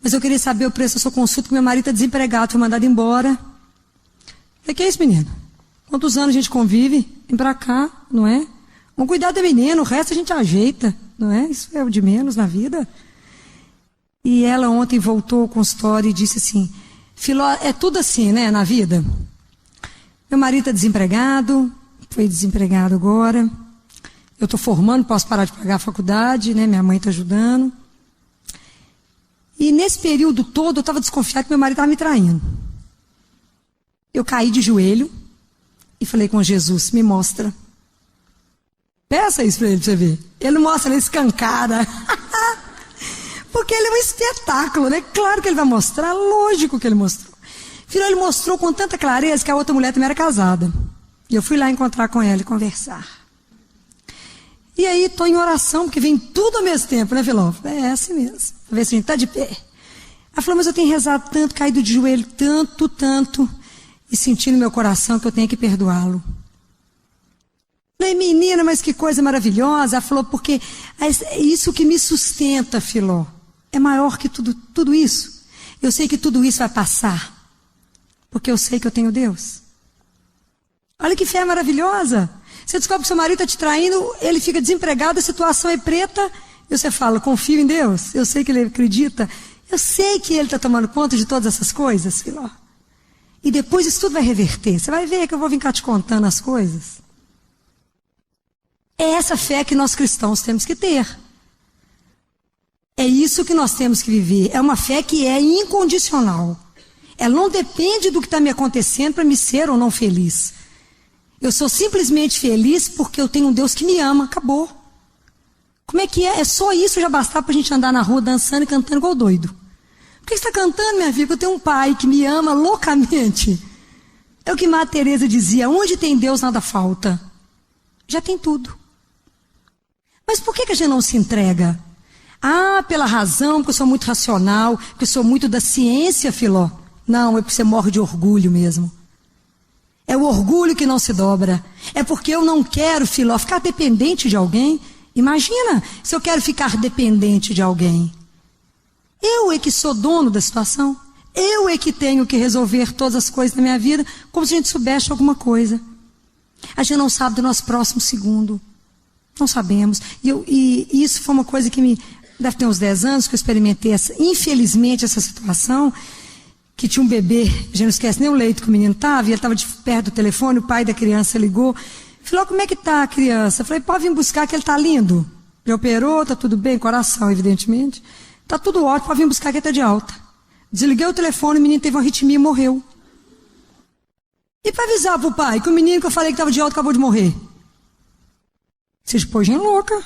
S1: mas eu queria saber o preço da sua consulta, que meu marido está desempregado, foi mandado embora. O que é isso, menino? Quantos anos a gente convive? Vem pra cá, não é? Vamos cuidar da menina, o resto a gente ajeita, não é? Isso é o de menos na vida. E ela ontem voltou ao consultório e disse assim: Filó, é tudo assim, né, na vida? Meu marido está desempregado, foi desempregado agora. Eu estou formando, posso parar de pagar a faculdade, né? Minha mãe está ajudando. E nesse período todo eu estava desconfiado que meu marido estava me traindo. Eu caí de joelho e falei com Jesus: me mostra. Peça isso para ele, pra você ver. Ele não mostra, ele escancara. Porque ele é um espetáculo, né? Claro que ele vai mostrar, lógico que ele mostrou. Filho, ele mostrou com tanta clareza que a outra mulher também era casada. E eu fui lá encontrar com ela e conversar. E aí estou em oração, porque vem tudo ao mesmo tempo, né, Filó? É assim mesmo. Pra ver se a gente está de pé. Ela falou: mas eu tenho rezado tanto, caído de joelho, tanto, e senti no meu coração que eu tenho que perdoá-lo. Falei: menina, mas que coisa maravilhosa. Ela falou: porque é isso que me sustenta, Filó. É maior que tudo isso. Eu sei que tudo isso vai passar, porque eu sei que eu tenho Deus. Olha que fé maravilhosa. Você descobre que seu marido está te traindo, ele fica desempregado, a situação é preta, e você fala: confio em Deus, eu sei que ele acredita, eu sei que ele está tomando conta de todas essas coisas, Filó. E depois isso tudo vai reverter. Você vai ver que eu vou vir cá te contando as coisas. É essa fé que nós cristãos temos que ter. É isso que nós temos que viver. É uma fé que é incondicional. Ela não depende do que está me acontecendo para me ser ou não feliz. Eu sou simplesmente feliz porque eu tenho um Deus que me ama. Acabou. Como é que é? É só isso já bastar para a gente andar na rua dançando e cantando igual doido. Por que você está cantando, minha filha? Eu tenho um pai que me ama loucamente. É o que Madre Teresa dizia: onde tem Deus nada falta. Já tem tudo. Mas por que a gente não se entrega? Ah, pela razão, porque eu sou muito racional, porque eu sou muito da ciência, Filó. Não, é porque você morre de orgulho mesmo. É o orgulho que não se dobra. É porque eu não quero, Filó, ficar dependente de alguém. Imagina se eu quero ficar dependente de alguém. Eu é que sou dono da situação. Eu é que tenho que resolver todas as coisas da minha vida, como se a gente soubesse alguma coisa. A gente não sabe do nosso próximo segundo. Não sabemos. E isso foi uma coisa que deve ter uns 10 anos que eu experimentei, infelizmente, essa situação, que tinha um bebê, a gente não esquece nem o leito que o menino estava, e ele estava perto do telefone, o pai da criança ligou, Falou, como é que tá a criança? Eu falei, pode vir buscar que ele tá lindo. Ele operou, tá tudo bem, coração, evidentemente. Tá tudo ótimo, pode vir buscar que ele tá de alta. Desliguei o telefone, o menino teve uma arritmia e morreu. E para avisar pro pai que o menino que eu falei que estava de alta acabou de morrer? Você pôs gente louca.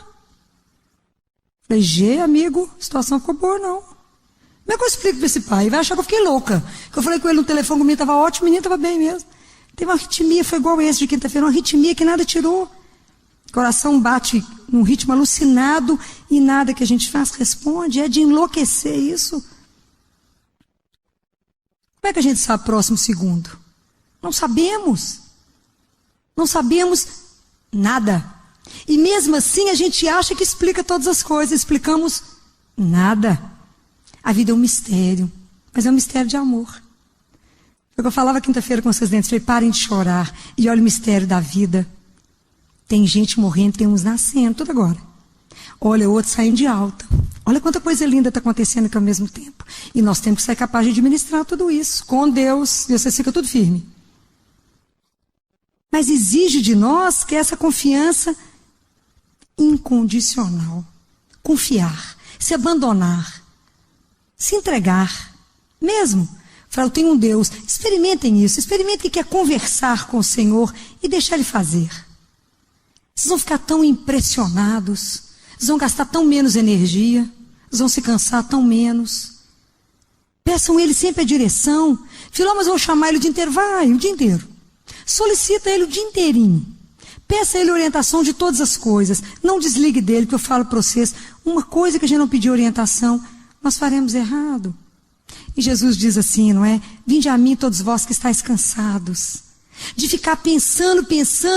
S1: Falei, amigo, a situação ficou boa, não. Como é que eu explico para esse pai? Ele vai achar que eu fiquei louca. Que eu falei com ele no telefone, o menino estava ótimo, o menino estava bem mesmo. Teve uma arritmia, foi igual esse de quinta-feira, uma arritmia que nada tirou. O coração bate num ritmo alucinado e nada que a gente faz responde. É de enlouquecer isso. Como é que a gente sabe próximo segundo? Não sabemos. Não sabemos nada. E mesmo assim a gente acha que explica todas as coisas. Explicamos nada. A vida é um mistério. Mas é um mistério de amor. Eu falava quinta-feira com os residentes. Falei, parem de chorar. E olha o mistério da vida. Tem gente morrendo, tem uns nascendo. Tudo agora. Olha, outros saindo de alta. Olha quanta coisa linda está acontecendo aqui ao mesmo tempo. E nós temos que ser capazes de administrar tudo isso. Com Deus. E você fica tudo firme. Mas exige de nós que essa confiança incondicional. Confiar, se abandonar, se entregar. Mesmo. Falar, eu tenho um Deus. Experimentem isso. Experimentem que é conversar com o Senhor e deixar Ele fazer. Vocês vão ficar tão impressionados. Vocês vão gastar tão menos energia. Vocês vão se cansar tão menos. Peçam Ele sempre a direção. Filó, mas eu vou chamar Ele o dia inteiro. Vai, o dia inteiro. Solicita Ele o dia inteirinho. Peça a Ele orientação de todas as coisas. Não desligue dele, que eu falo para vocês. Uma coisa que a gente não pediu orientação, nós faremos errado. E Jesus diz assim, não é? Vinde a mim todos vós que estáis cansados. De ficar pensando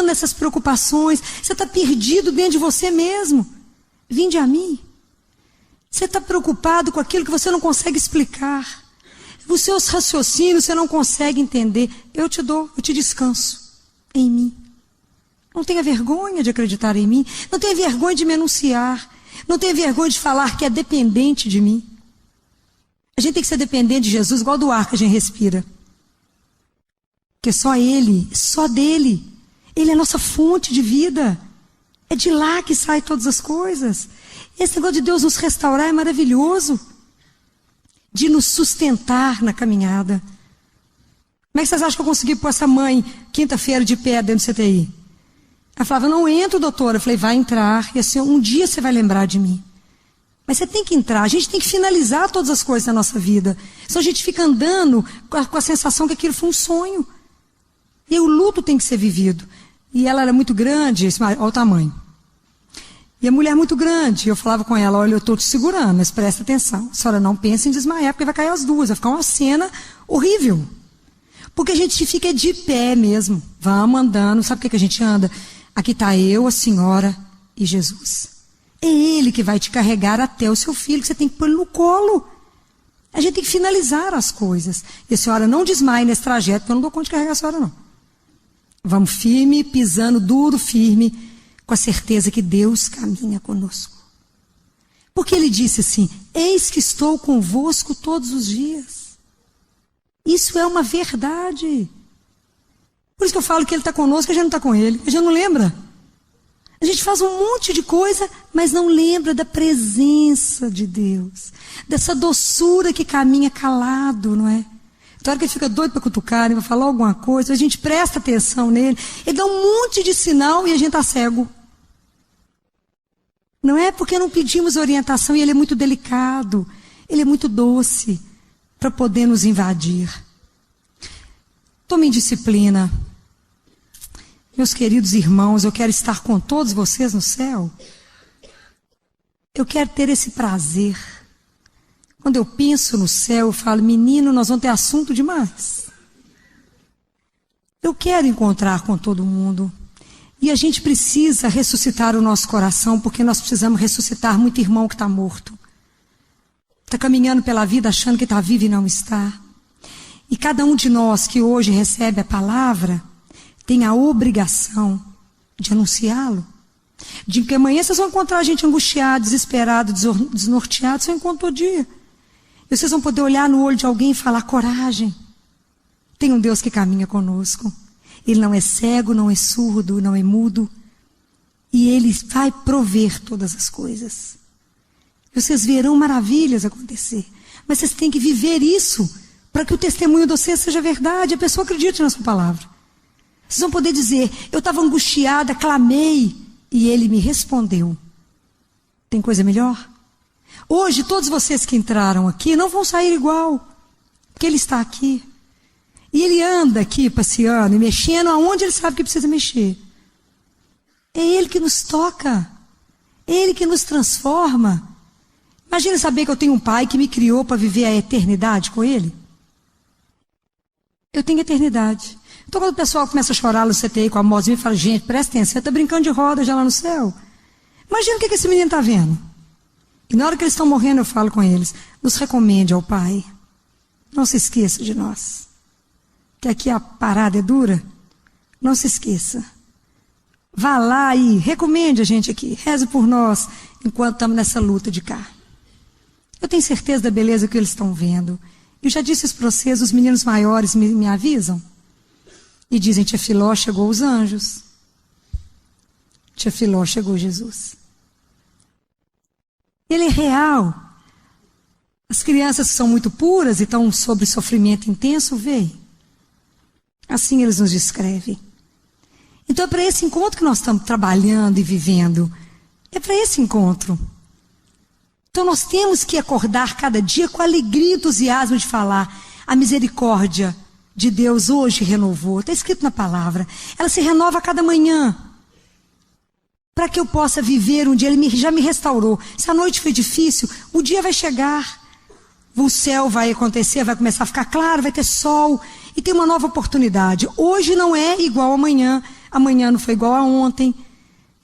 S1: nessas preocupações. Você está perdido dentro de você mesmo. Vinde a mim. Você está preocupado com aquilo que você não consegue explicar. Os seus raciocínios você não consegue entender. Eu te descanso em mim. Não tenha vergonha de acreditar em mim. Não tenha vergonha de me anunciar. Não tenha vergonha de falar que é dependente de mim. A gente tem que ser dependente de Jesus, igual do ar que a gente respira. Porque só Ele, só dele. Ele é a nossa fonte de vida. É de lá que saem todas as coisas. Esse negócio de Deus nos restaurar é maravilhoso. De nos sustentar na caminhada. Como é que vocês acham que eu consegui pôr essa mãe quinta-feira de pé dentro do CTI? Ela falava, eu não entro, doutora. Eu falei, vai entrar. E assim, um dia você vai lembrar de mim. Mas você tem que entrar. A gente tem que finalizar todas as coisas da nossa vida. Senão a gente fica andando com a sensação que aquilo foi um sonho. E aí, o luto tem que ser vivido. E ela era muito grande, olha o tamanho. E a mulher muito grande. Eu falava com ela, olha, eu estou te segurando, mas presta atenção. A senhora não pensa em desmaiar, porque vai cair as duas. Vai ficar uma cena horrível. Porque a gente fica de pé mesmo. Vamos andando. Sabe por que a gente anda? Aqui está eu, a senhora e Jesus. É Ele que vai te carregar até o seu filho, que você tem que pôr ele no colo. A gente tem que finalizar as coisas. E a senhora não desmaie nesse trajeto, porque eu não dou conta de carregar a senhora, não. Vamos firme, pisando duro, firme, com a certeza que Deus caminha conosco. Porque Ele disse assim, eis que estou convosco todos os dias. Isso é uma verdade. Por isso que eu falo que Ele está conosco, a gente não está com Ele. A gente não lembra. A gente faz um monte de coisa, mas não lembra da presença de Deus. Dessa doçura que caminha calado, não é? Então, a hora que ele fica doido para cutucar, ele vai falar alguma coisa, a gente presta atenção nele, ele dá um monte de sinal e a gente está cego. Não é porque não pedimos orientação e ele é muito delicado, ele é muito doce para poder nos invadir. Tomem disciplina. Meus queridos irmãos, eu quero estar com todos vocês no céu. Eu quero ter esse prazer. Quando eu penso no céu, eu falo, menino, nós vamos ter assunto demais. Eu quero encontrar com todo mundo. E a gente precisa ressuscitar o nosso coração, porque nós precisamos ressuscitar muito irmão que está morto. Está caminhando pela vida achando que está vivo e não está. E cada um de nós que hoje recebe a palavra, tem a obrigação de anunciá-lo. De que amanhã vocês vão encontrar a gente angustiado, desesperado, desnorteado, você encontra todo dia. E vocês vão poder olhar no olho de alguém e falar, coragem. Tem um Deus que caminha conosco. Ele não é cego, não é surdo, não é mudo. E Ele vai prover todas as coisas. E vocês verão maravilhas acontecer. Mas vocês têm que viver isso para que o testemunho de vocês seja verdade. A pessoa acredite na sua palavra. Vocês vão poder dizer, eu estava angustiada, clamei, e Ele me respondeu. Tem coisa melhor? Hoje, todos vocês que entraram aqui não vão sair igual, porque Ele está aqui. E Ele anda aqui passeando e mexendo aonde Ele sabe que precisa mexer. É Ele que nos toca. É Ele que nos transforma. Imagina saber que eu tenho um pai que me criou para viver a eternidade com Ele. Eu tenho eternidade. Então quando o pessoal começa a chorar no CTI com a moça e fala, gente, presta atenção, você está brincando de roda já lá no céu. Imagina o que esse menino está vendo. E na hora que eles estão morrendo eu falo com eles, nos recomende ao Pai. Não se esqueça de nós. Que aqui a parada é dura. Não se esqueça. Vá lá e recomende a gente aqui. Reze por nós enquanto estamos nessa luta de cá. Eu tenho certeza da beleza que eles estão vendo. Eu já disse isso para vocês, os meninos maiores me avisam. E dizem, tia Filó, chegou os anjos. Tia Filó, chegou Jesus. Ele é real. As crianças que são muito puras e estão sob sofrimento intenso, veem. Assim eles nos descrevem. Então é para esse encontro que nós estamos trabalhando e vivendo. É para esse encontro. Então nós temos que acordar cada dia com alegria e entusiasmo de falar. A misericórdia de Deus hoje renovou. Está escrito na palavra. Ela se renova a cada manhã. Para que eu possa viver um dia. Ele já me restaurou. Se a noite foi difícil, o dia vai chegar. O céu vai acontecer, vai começar a ficar claro, vai ter sol. E tem uma nova oportunidade. Hoje não é igual amanhã. Amanhã não foi igual a ontem.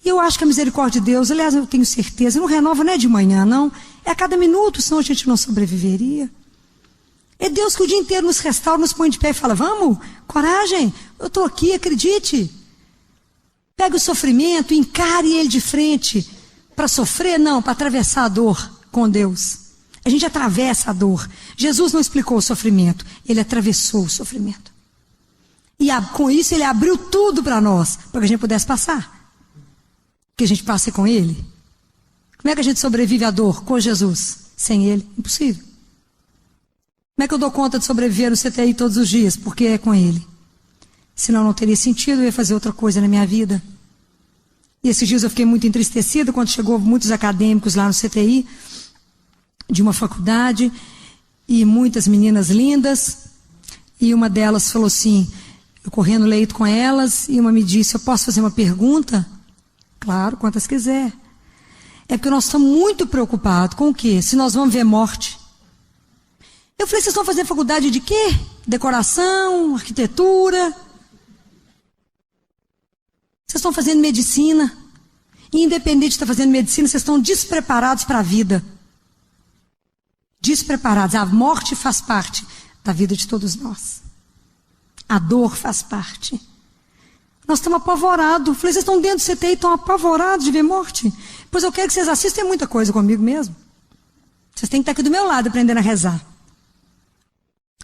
S1: E eu acho que a misericórdia de Deus, aliás, eu tenho certeza, não renova, não é de manhã, não. É a cada minuto, senão a gente não sobreviveria. É Deus que o dia inteiro nos restaura, nos põe de pé e fala, vamos, coragem, eu estou aqui, acredite. Pega o sofrimento, encare ele de frente. Para sofrer, não, para atravessar a dor com Deus. A gente atravessa a dor. Jesus não explicou o sofrimento, ele atravessou o sofrimento. E com isso ele abriu tudo para nós, para que a gente pudesse passar. Que a gente passe com ele. Como é que a gente sobrevive à dor com Jesus? Sem ele, impossível. Como é que eu dou conta de sobreviver no CTI todos os dias? Porque é com ele. Senão não teria sentido, eu ia fazer outra coisa na minha vida. E esses dias eu fiquei muito entristecida quando chegou muitos acadêmicos lá no CTI, de uma faculdade, e muitas meninas lindas, e uma delas falou assim, eu corri no leito com elas, e uma me disse, eu posso fazer uma pergunta? Claro, quantas quiser. É porque nós estamos muito preocupados com o quê? Se nós vamos ver morte. Eu falei, vocês estão fazendo faculdade de quê? Decoração, arquitetura? Vocês estão fazendo medicina? E independente de estar fazendo medicina, vocês estão despreparados para a vida. Despreparados. A morte faz parte da vida de todos nós. A dor faz parte. Nós estamos apavorados. Falei, vocês estão dentro do CTI e estão apavorados de ver morte? Pois eu quero que vocês assistem muita coisa comigo mesmo. Vocês têm que estar aqui do meu lado aprendendo a rezar.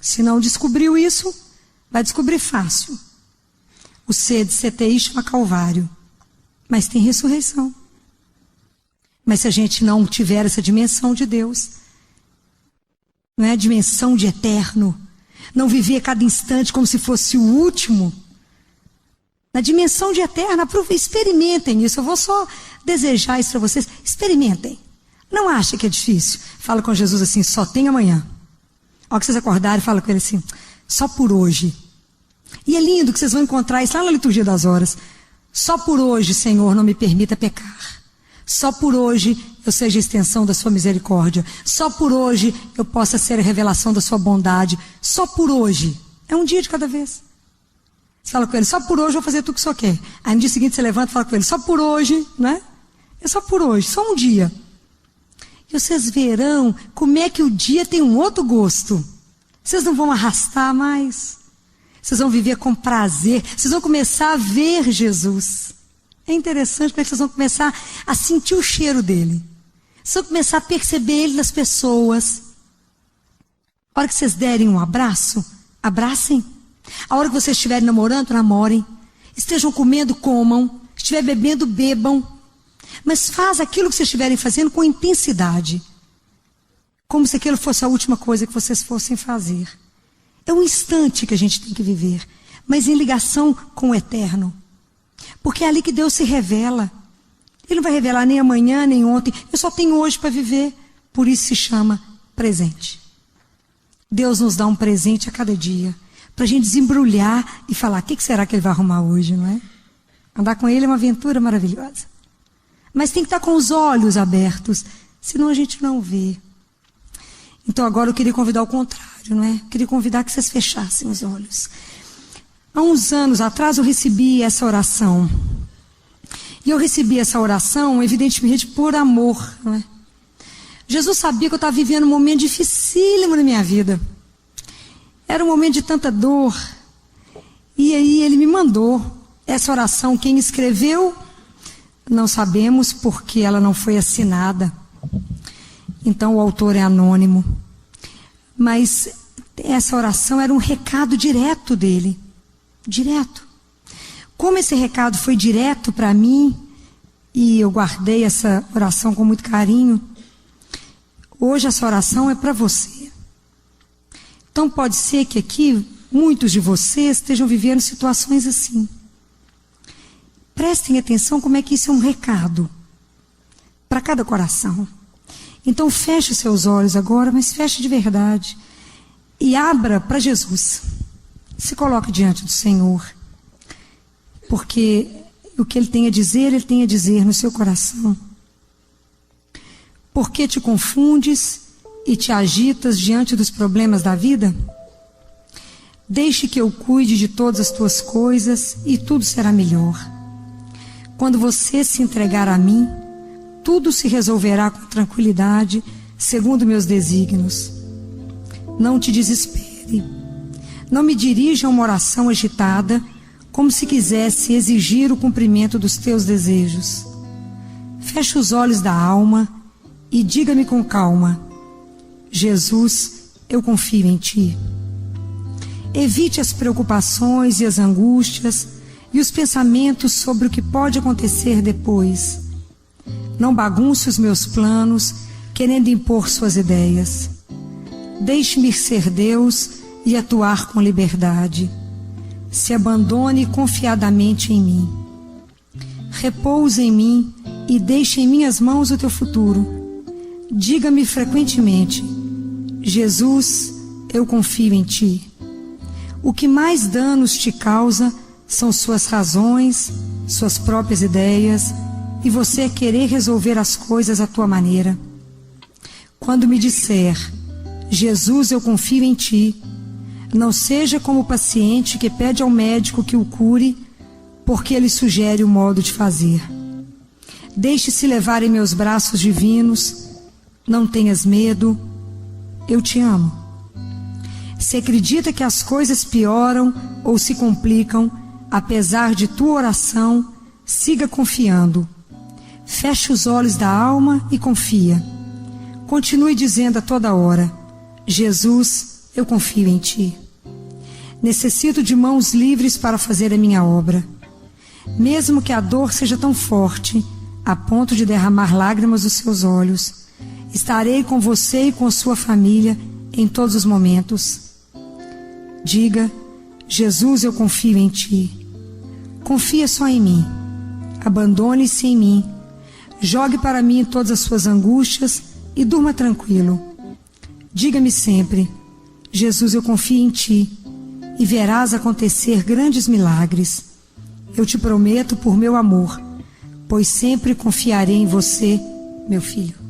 S1: Se não descobriu isso, vai descobrir fácil. O C de CTI chama Calvário. Mas tem ressurreição. Mas se a gente não tiver essa dimensão de Deus, não é a dimensão de eterno, não viver cada instante como se fosse o último, na dimensão de eterno, experimentem isso. Eu vou só desejar isso para vocês. Experimentem. Não achem que é difícil. Fala com Jesus assim, só tem amanhã. A hora que vocês acordarem, fala com ele assim, só por hoje. E é lindo que vocês vão encontrar isso lá na liturgia das horas. Só por hoje, Senhor, não me permita pecar. Só por hoje eu seja a extensão da sua misericórdia. Só por hoje eu possa ser a revelação da sua bondade. Só por hoje. É um dia de cada vez. Você fala com ele, só por hoje eu vou fazer tudo que o senhor quer. Aí no dia seguinte você levanta e fala com ele, só por hoje, né? É só por hoje, só um dia. E vocês verão como é que o dia tem um outro gosto. Vocês não vão arrastar mais. Vocês vão viver com prazer. Vocês vão começar a ver Jesus. É interessante como é que vocês vão começar a sentir o cheiro dele. Vocês vão começar a perceber ele nas pessoas. A hora que vocês derem um abraço, abracem. A hora que vocês estiverem namorando, namorem. Estejam comendo, comam. Estiver bebendo, bebam. Mas faz aquilo que vocês estiverem fazendo com intensidade. Como se aquilo fosse a última coisa que vocês fossem fazer. É um instante que a gente tem que viver, mas em ligação com o eterno. Porque é ali que Deus se revela. Ele não vai revelar nem amanhã, nem ontem. Eu só tenho hoje para viver. Por isso se chama presente. Deus nos dá um presente a cada dia. Para a gente desembrulhar e falar, o que será que ele vai arrumar hoje, não é? Andar com ele é uma aventura maravilhosa. Mas tem que estar com os olhos abertos, senão a gente não vê. Então agora eu queria convidar ao contrário, não é? Eu queria convidar que vocês fechassem os olhos. Há uns anos atrás eu recebi essa oração. E eu recebi essa oração, evidentemente, por amor, não é? Jesus sabia que eu estava vivendo um momento dificílimo na minha vida. Era um momento de tanta dor. E aí ele me mandou essa oração. Quem escreveu, não sabemos, porque ela não foi assinada. Então o autor é anônimo. Mas essa oração era um recado direto dele. Direto. Como esse recado foi direto para mim, e eu guardei essa oração com muito carinho, hoje essa oração é para você. Então pode ser que aqui muitos de vocês estejam vivendo situações assim. Prestem atenção como é que isso é um recado para cada coração. Então feche seus olhos agora, mas feche de verdade. E abra para Jesus. Se coloque diante do Senhor. Porque o que Ele tem a dizer, Ele tem a dizer no seu coração. Por que te confundes e te agitas diante dos problemas da vida? Deixe que eu cuide de todas as tuas coisas e tudo será melhor. Quando você se entregar a mim, tudo se resolverá com tranquilidade, segundo meus desígnios. Não te desespere. Não me dirija uma oração agitada, como se quisesse exigir o cumprimento dos teus desejos. Feche os olhos da alma e diga-me com calma: Jesus, eu confio em ti. Evite as preocupações e as angústias e os pensamentos sobre o que pode acontecer depois. Não bagunce os meus planos, querendo impor suas ideias. Deixe-me ser Deus e atuar com liberdade. Se abandone confiadamente em mim. Repouse em mim e deixe em minhas mãos o teu futuro. Diga-me frequentemente: Jesus, eu confio em ti. O que mais danos te causa são suas razões, suas próprias ideias, e você querer resolver as coisas à tua maneira. Quando me disser: Jesus, eu confio em ti, não seja como o paciente que pede ao médico que o cure, porque ele sugere o modo de fazer. Deixe-se levar em meus braços divinos, não tenhas medo, eu te amo. Se acredita que as coisas pioram ou se complicam, apesar de tua oração, siga confiando. Feche os olhos da alma e confia. Continue dizendo a toda hora: Jesus, eu confio em ti. Necessito de mãos livres para fazer a minha obra. Mesmo que a dor seja tão forte, a ponto de derramar lágrimas dos seus olhos, estarei com você e com sua família em todos os momentos. Diga: Jesus, eu confio em ti. Confia só em mim. Abandone-se em mim. Jogue para mim todas as suas angústias e durma tranquilo. Diga-me sempre: Jesus, eu confio em ti, e verás acontecer grandes milagres. Eu te prometo por meu amor, pois sempre confiarei em você, meu filho.